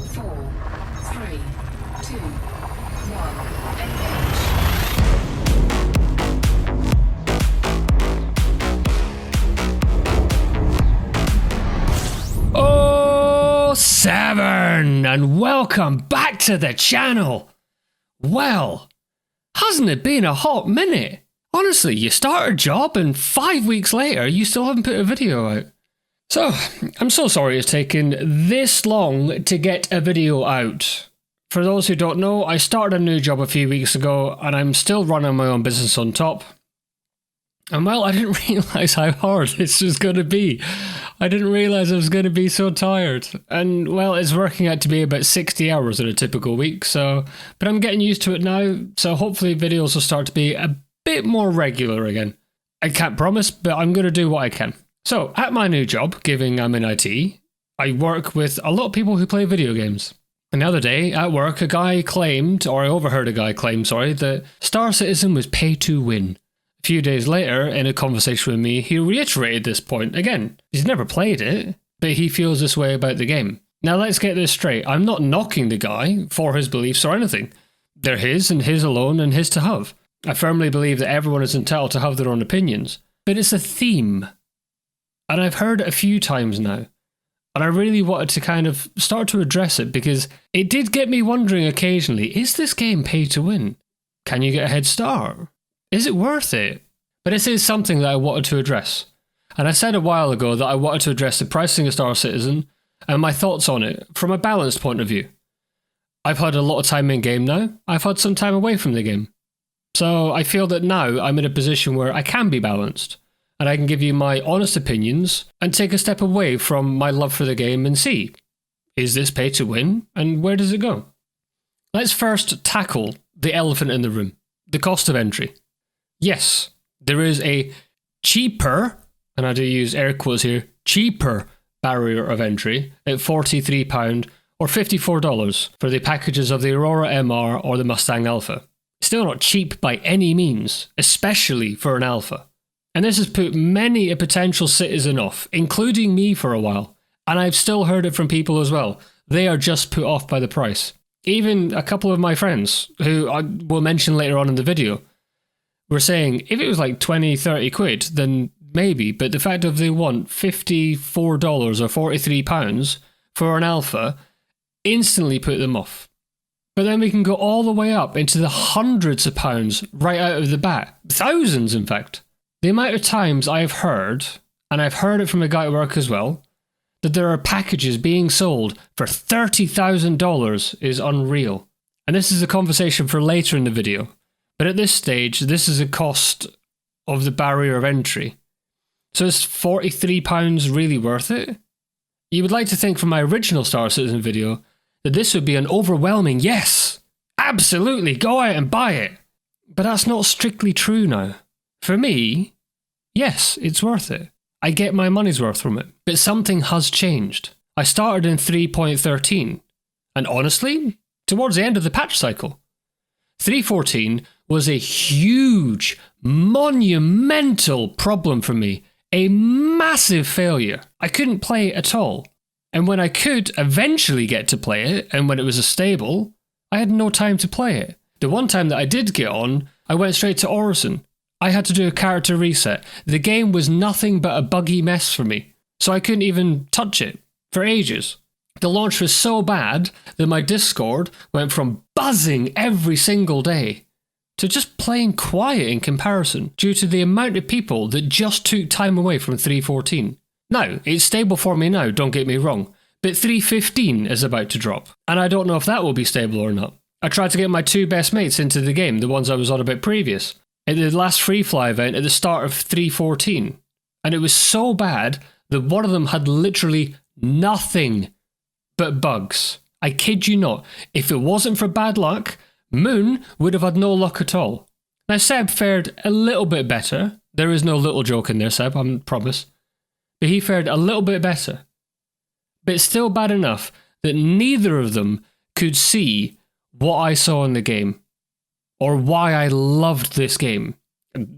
4, 3, 2, 1, engage. Oh, Severn, and welcome back to the channel. Well, hasn't it been a hot minute? Honestly, you start a job and 5 weeks later, you still haven't put a video out. So, I'm so sorry it's taken this long to get a video out. For those who don't know, I started a new job a few weeks ago and I'm still running my own business on top. And well, I didn't realise how hard this was going to be. I didn't realise I was going to be so tired. And well, it's working out to be about 60 hours in a typical week, but I'm getting used to it now, so hopefully videos will start to be a bit more regular again. I can't promise, but I'm going to do what I can. So, at my new job, given I'm in IT, I work with a lot of people who play video games. And the other day, at work, I overheard a guy claim, that Star Citizen was pay to win. A few days later, in a conversation with me, he reiterated this point again. He's never played it, but he feels this way about the game. Now let's get this straight. I'm not knocking the guy for his beliefs or anything. They're his and his alone and his to have. I firmly believe that everyone is entitled to have their own opinions. But it's a theme. And I've heard it a few times now. And I really wanted to kind of start to address it because it did get me wondering occasionally, is this game pay to win? Can you get a head start? Is it worth it? But this is something that I wanted to address. And I said a while ago that I wanted to address the pricing of Star Citizen and my thoughts on it from a balanced point of view. I've had a lot of time in game now. I've had some time away from the game. So I feel that now I'm in a position where I can be balanced. And I can give you my honest opinions and take a step away from my love for the game and see, is this pay to win and where does it go? Let's first tackle the elephant in the room, the cost of entry. Yes, there is a cheaper, and I do use air quotes here, cheaper barrier of entry at £43 or $54 for the packages of the Aurora MR or the Mustang Alpha. Still not cheap by any means, especially for an Alpha. And this has put many a potential citizen off, including me for a while. And I've still heard it from people as well. They are just put off by the price. Even a couple of my friends, who I will mention later on in the video, were saying, if it was like 20, 30 quid, then maybe. But the fact of they want $54 or £43 for an Alpha instantly put them off. But then we can go all the way up into the hundreds of pounds right out of the bat. Thousands, in fact. The amount of times I've heard, and I've heard it from a guy at work as well, that there are packages being sold for $30,000 is unreal. And this is a conversation for later in the video. But at this stage, this is a cost of the barrier of entry. So is £43 really worth it? You would like to think from my original Star Citizen video that this would be an overwhelming yes, absolutely, go out and buy it. But that's not strictly true now. For me, yes, it's worth it. I get my money's worth from it. But something has changed. I started in 3.13, and honestly, towards the end of the patch cycle. 3.14 was a huge, monumental problem for me. A massive failure. I couldn't play it at all. And when I could eventually get to play it, and when it was stable, I had no time to play it. The one time that I did get on, I went straight to Orison. I had to do a character reset. The game was nothing but a buggy mess for me, so I couldn't even touch it for ages. The launch was so bad that my Discord went from buzzing every single day to just playing quiet in comparison due to the amount of people that just took time away from 3.14. Now, it's stable for me now, don't get me wrong, but 3.15 is about to drop, and I don't know if that will be stable or not. I tried to get my two best mates into the game, the ones I was on about previous, at the last free fly event at the start of 3.14, and it was so bad that one of them had literally nothing but bugs. I kid you not. If it wasn't for bad luck, Moon would have had no luck at all. Now Seb fared a little bit better. There is no little joke in there, Seb, I promise. But he fared a little bit better. But it's still bad enough that neither of them could see what I saw in the game. Or why I loved this game.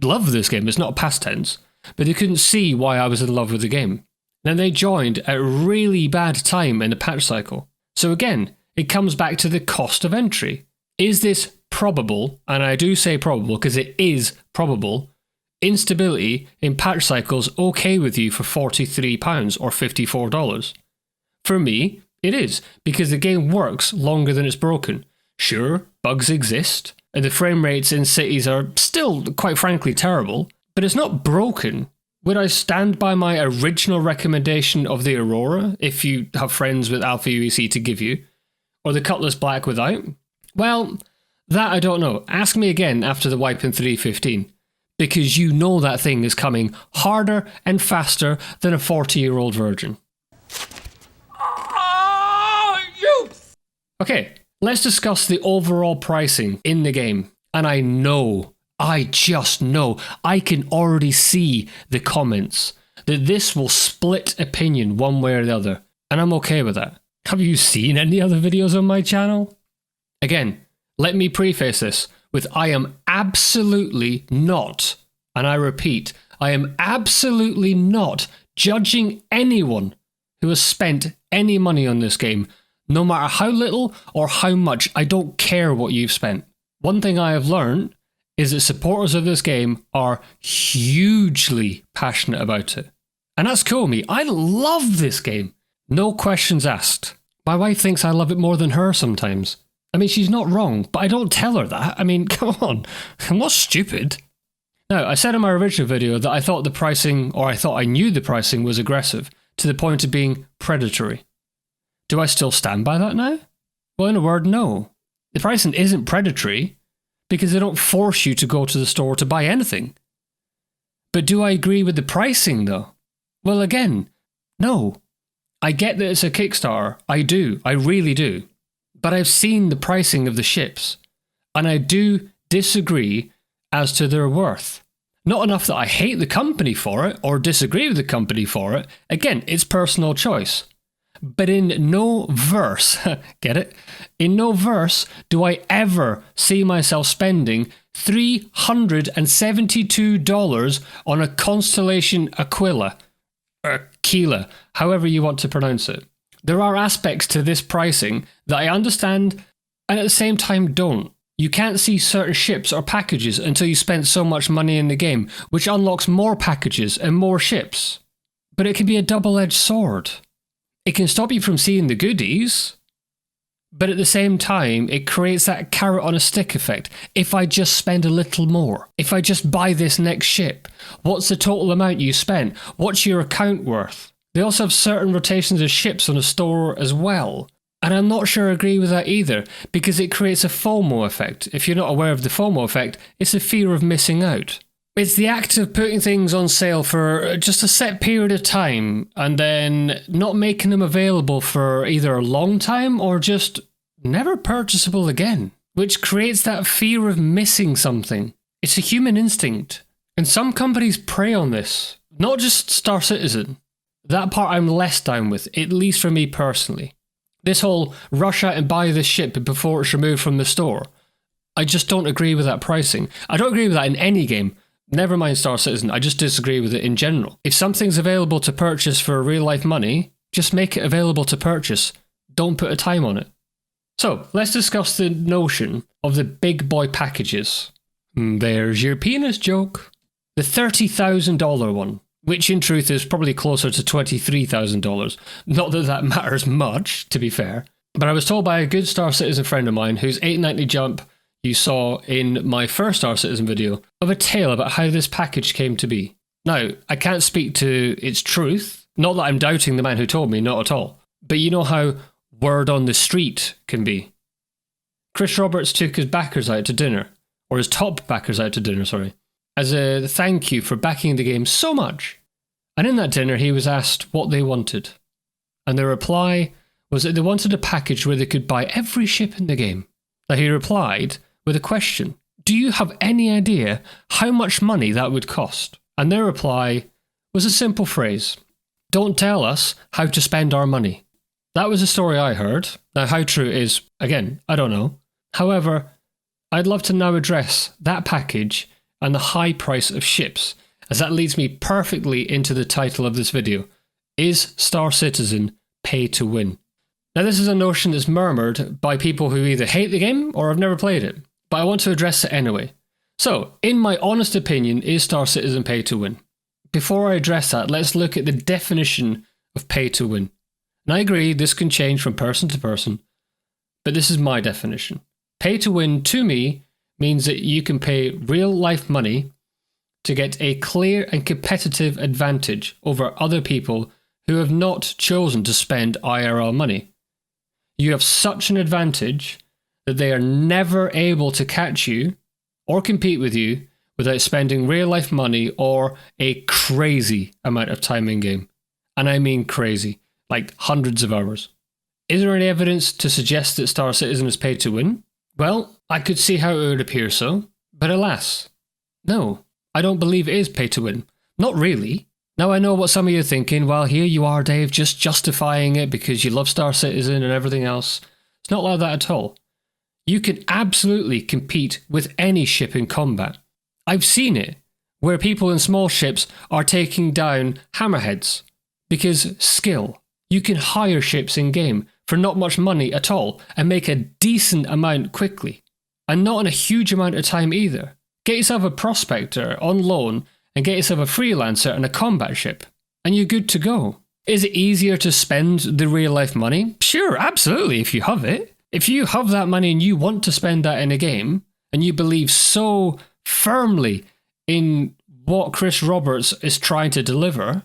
Love this game, it's not a past tense. But they couldn't see why I was in love with the game. Then they joined at a really bad time in the patch cycle. So again, it comes back to the cost of entry. Is this probable, and I do say probable because it is probable, instability in patch cycles okay with you for £43 or $54? For me, it is, because the game works longer than it's broken. Sure, bugs exist, and the frame rates in cities are still, quite frankly, terrible, but it's not broken. Would I stand by my original recommendation of the Aurora, if you have friends with Alpha UEC to give you, or the Cutlass Black without? Well, that I don't know. Ask me again after the wipe in 3.15, because you know that thing is coming harder and faster than a 40-year-old virgin. Okay, let's discuss the overall pricing in the game. And I just know, I can already see the comments that this will split opinion one way or the other. And I'm okay with that. Have you seen any other videos on my channel? Again, let me preface this with I am absolutely not, and I repeat, I am absolutely not judging anyone who has spent any money on this game. No matter how little or how much, I don't care what you've spent. One thing I have learned is that supporters of this game are hugely passionate about it. And that's cool with me. I love this game. No questions asked. My wife thinks I love it more than her sometimes. I mean, she's not wrong, but I don't tell her that. I mean, come on. I'm not stupid. Now, I said in my original video that I thought the pricing, or I thought I knew the pricing was aggressive, to the point of being predatory. Do I still stand by that now? Well, in a word, no. The pricing isn't predatory because they don't force you to go to the store to buy anything. But do I agree with the pricing though? Well, again, no. I get that it's a Kickstarter. I do. I really do. But I've seen the pricing of the ships, and I do disagree as to their worth. Not enough that I hate the company for it or disagree with the company for it. Again, it's personal choice. But in no verse, get it? In no verse do I ever see myself spending $372 on a Constellation Aquila, or Aquila, however you want to pronounce it. There are aspects to this pricing that I understand and at the same time don't. You can't see certain ships or packages until you spend so much money in the game, which unlocks more packages and more ships. But it can be a double-edged sword. It can stop you from seeing the goodies, but at the same time, it creates that carrot on a stick effect. If I just spend a little more, if I just buy this next ship, what's the total amount you spent? What's your account worth? They also have certain rotations of ships on a store as well. And I'm not sure I agree with that either, because it creates a FOMO effect. If you're not aware of the FOMO effect, it's a fear of missing out. It's the act of putting things on sale for just a set period of time and then not making them available for either a long time or just never purchasable again, which creates that fear of missing something. It's a human instinct. And some companies prey on this, not just Star Citizen. That part I'm less down with, at least for me personally. This whole rush out and buy this ship before it's removed from the store. I just don't agree with that pricing. I don't agree with that in any game. Never mind Star Citizen, I just disagree with it in general. If something's available to purchase for real life money, just make it available to purchase. Don't put a time on it. So, let's discuss the notion of the big boy packages. There's your penis joke. The $30,000 one, which in truth is probably closer to $23,000. Not that that matters much, to be fair. But I was told by a good Star Citizen friend of mine whose 890 jump you saw in my first Star Citizen video of a tale about how this package came to be. Now, I can't speak to its truth. Not that I'm doubting the man who told me, not at all. But you know how word on the street can be. Chris Roberts took his backers out to dinner, or his top backers out to dinner, sorry, as a thank you for backing the game so much. And in that dinner, he was asked what they wanted. And their reply was that they wanted a package where they could buy every ship in the game. Now, he replied with a question. Do you have any idea how much money that would cost? And their reply was a simple phrase. Don't tell us how to spend our money. That was a story I heard. Now, how true it is, again, I don't know. However, I'd love to now address that package and the high price of ships, as that leads me perfectly into the title of this video. Is Star Citizen pay to win? Now, this is a notion that's murmured by people who either hate the game or have never played it, but I want to address it anyway. So, in my honest opinion, is Star Citizen pay to win? Before I address that, let's look at the definition of pay to win. And I agree, this can change from person to person, but this is my definition. Pay to win, to me, means that you can pay real life money to get a clear and competitive advantage over other people who have not chosen to spend IRL money. You have such an advantage that they are never able to catch you or compete with you without spending real life money or a crazy amount of time in game. And I mean crazy, like hundreds of hours. Is there any evidence to suggest that Star Citizen is paid to win? Well, I could see how it would appear so, but alas, no, I don't believe it is pay to win. Not really. Now I know what some of you are thinking, well here you are Dave, just justifying it because you love Star Citizen and everything else. It's not like that at all. You can absolutely compete with any ship in combat. I've seen it, where people in small ships are taking down hammerheads. Because skill. You can hire ships in game for not much money at all and make a decent amount quickly. And not in a huge amount of time either. Get yourself a prospector on loan and get yourself a freelancer and a combat ship. And you're good to go. Is it easier to spend the real life money? Sure, absolutely, if you have it. If you have that money and you want to spend that in a game, and you believe so firmly in what Chris Roberts is trying to deliver,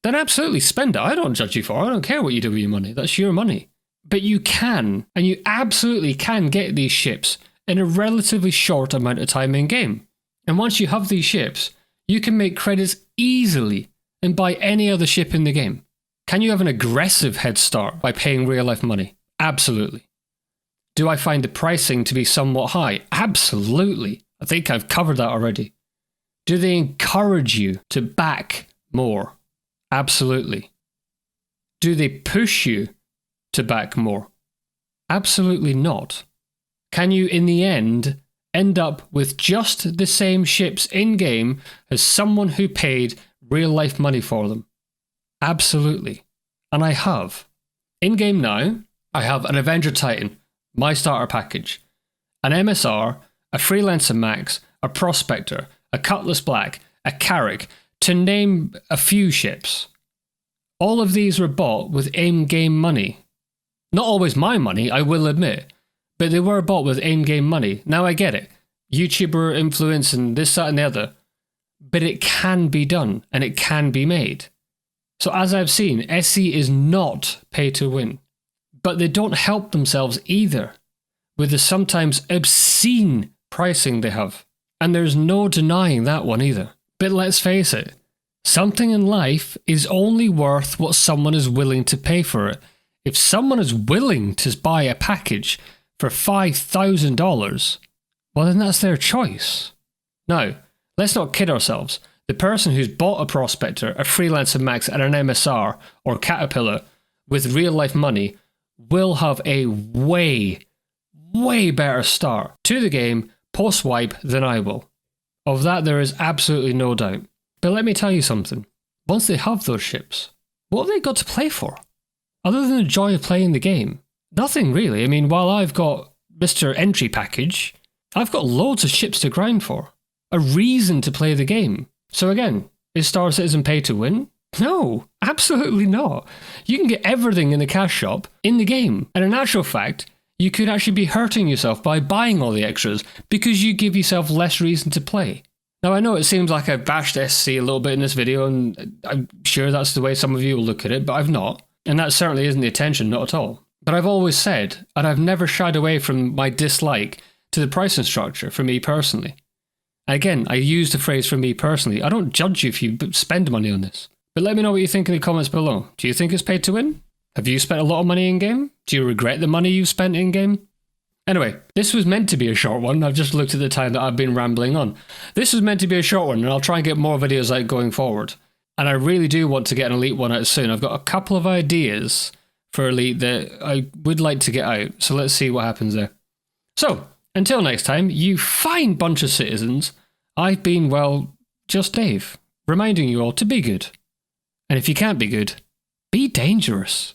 then absolutely spend it. I don't judge you for it. I don't care what you do with your money. That's your money. But you can, and you absolutely can get these ships in a relatively short amount of time in game. And once you have these ships, you can make credits easily and buy any other ship in the game. Can you have an aggressive head start by paying real life money? Absolutely. Do I find the pricing to be somewhat high? Absolutely. I think I've covered that already. Do they encourage you to back more? Absolutely. Do they push you to back more? Absolutely not. Can you, in the end up with just the same ships in-game as someone who paid real-life money for them? Absolutely. And I have. In-game now, I have an Avenger Titan, my starter package, an MSR, a Freelancer Max, a Prospector, a Cutlass Black, a Carrack, to name a few ships. All of these were bought with in-game money. Not always my money, I will admit, but they were bought with in-game money. Now I get it. YouTuber influence and this, that and the other. But it can be done, and it can be made. So as I've seen, SE is not pay to win. But they don't help themselves either, with the sometimes obscene pricing they have. And there's no denying that one either. But let's face it, something in life is only worth what someone is willing to pay for it. If someone is willing to buy a package for $5,000, well then that's their choice. Now, let's not kid ourselves. The person who's bought a Prospector, a Freelancer Max and an MSR or Caterpillar with real life money will have a way better start to the game post-wipe than I will. Of that there is absolutely no doubt. But let me tell you something. Once they have those ships, what have they got to play for? Other than the joy of playing the game? Nothing really. I mean, while I've got Mr. Entry Package, I've got loads of ships to grind for. A reason to play the game. So again, is Star Citizen pay to win? No, absolutely not. You can get everything in the cash shop in the game. And in actual fact, you could actually be hurting yourself by buying all the extras because you give yourself less reason to play. Now I know it seems like I've bashed SC a little bit in this video, and I'm sure that's the way some of you will look at it, but I've not. And that certainly isn't the intention, not at all. But I've always said, and I've never shied away from my dislike to the pricing structure for me personally. Again, I use the phrase for me personally. I don't judge you if you spend money on this. But let me know what you think in the comments below. Do you think it's paid to win? Have you spent a lot of money in-game? Do you regret the money you've spent in-game? Anyway, this was meant to be a short one. I've just looked at the time that I've been rambling on. This was meant to be a short one, and I'll try and get more videos like going forward. And I really do want to get an Elite one out soon. I've got a couple of ideas for Elite that I would like to get out. So let's see what happens there. So, until next time, you fine bunch of citizens, I've been, well, just Dave, reminding you all to be good. And if you can't be good, be dangerous.